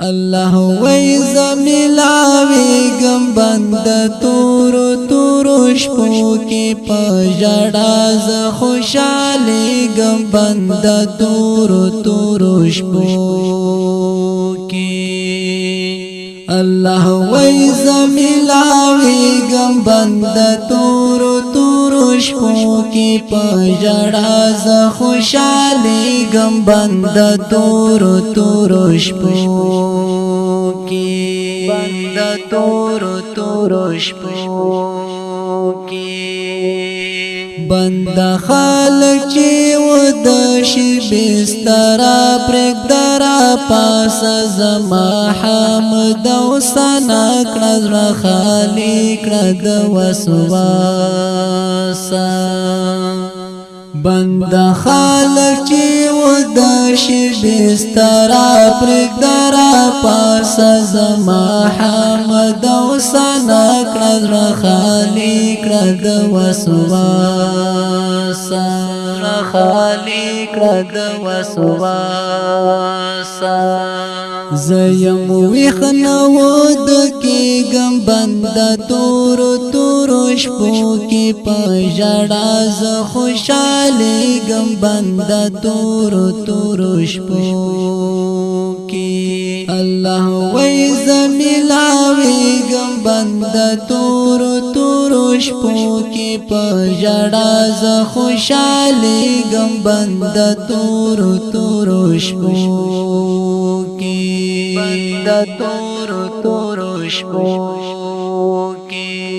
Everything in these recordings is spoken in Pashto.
الله وی زمیلاویگم بند تورو شپو کی پجڑا ز خوشالیگم بند تورو شپو کی الله وی زمیلاویگم بند تورو شپو کی پجڑا ز خوشالیگم بند تورو شپو بند تورو شپو کی بند خلق چی ودش بسترا پرگدرا پاس زما حمد و سنا کړه خالی کړه د وسواسا بند خالق چی ودش بسترا پرگدرا پاس زما حمد و سنا کړه خالی کړه د وسواسا خالی کړه د وسواسا زیم ویخنو دکی گم بند تورو شپو کی پجڑا ز خوشالی گم بند تورو شپو کی الله وی زمیلاوی گم بند تورو شپو کی پجڑا ز خوشالی گم بند تورو شپو کی بند تورو شپو کی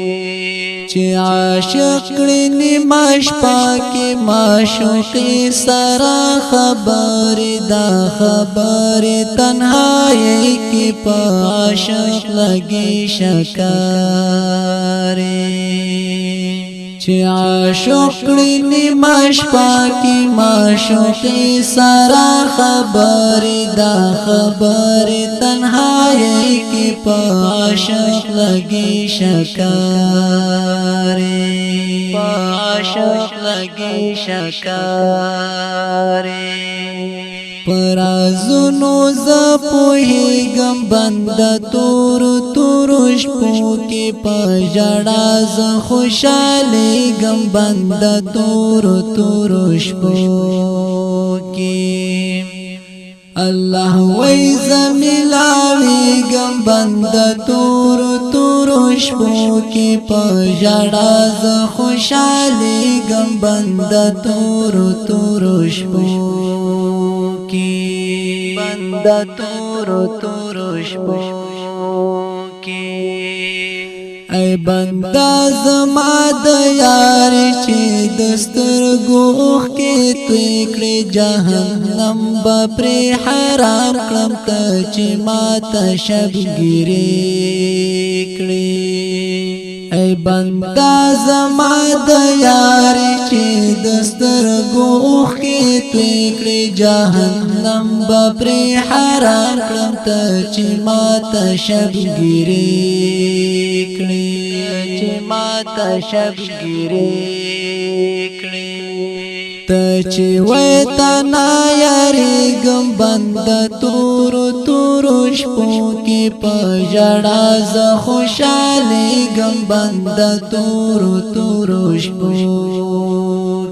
چی عاشق کړي ماش پاکي معشوقي سرا خبر دا خبر تنهایی کی عاشق لګي شکاري چی عاشق کړي ماش پاکي معشوقي سرا خبر دا خبر تنهایی کی عاشق لګي شکاري عاشق لګي شکاري پرازونو ز پوهیږم بند تورو شپو کی پجڑا ز خوشالیږم بند تورو شپو کی الله وی زمیلاویگم بند تورو شپو کی پجڑا ز خوشالیگم بند تورو شپو کی بند تورو شپو کی ای بندا زما د یار چې دسترګو اوخ کې توی کړې جهنم به پر حرام کړم ته چې ماته شبګيري کړې ای بندا زما د یار چې دسترګو اوخ کې توی کړې جهنم به پر حرام کړم ته چې ماته شبګيري کړې چې ماته شبګيري کړې ته چې وې تا نا یاریږم بند تورو شپو کې پجڑا ز خوشالیږم بند تورو شپو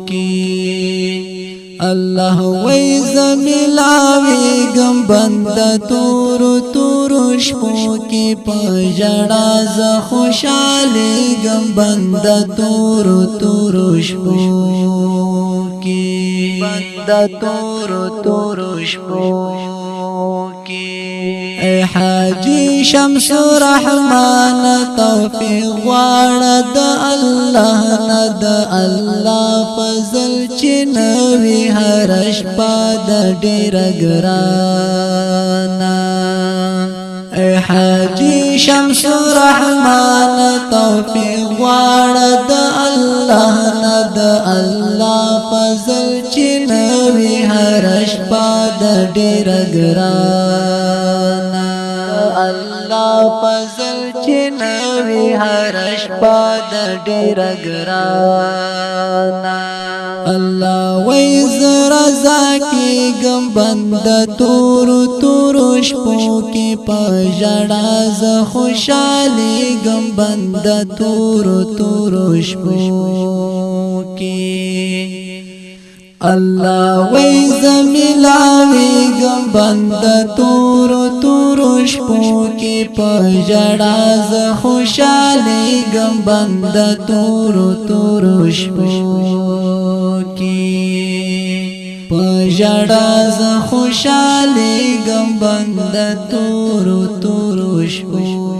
کې الله وی زمیلاویگم بند تورو شپو کی پجڑا ز خوشالیگم بند تورو شپو کی بند تورو شپو کی اے حاجی شمس رحمان توفیق غواړه د الله نه د الله فضل چې نوی هر شپه د ډېر ګرانا اے حاجی شمس رحمان توفیق غواړه د الله نه د الله فضل چې نوی هر شپه د ډېر ګرانا الله فضل چې نوی هر شپه د ډېر ګرانا الله وی زرا زکی گم بند تورو تورو شپو کی پجڑا ز خوشالی گم بند تورو شپو کی اللہ وی زمیلاوی گم بند تورو شپو کی پجڑا ز خوشالی گم بند تورو شپو کی پجڑا ز خوشالی گم بند تورو شپو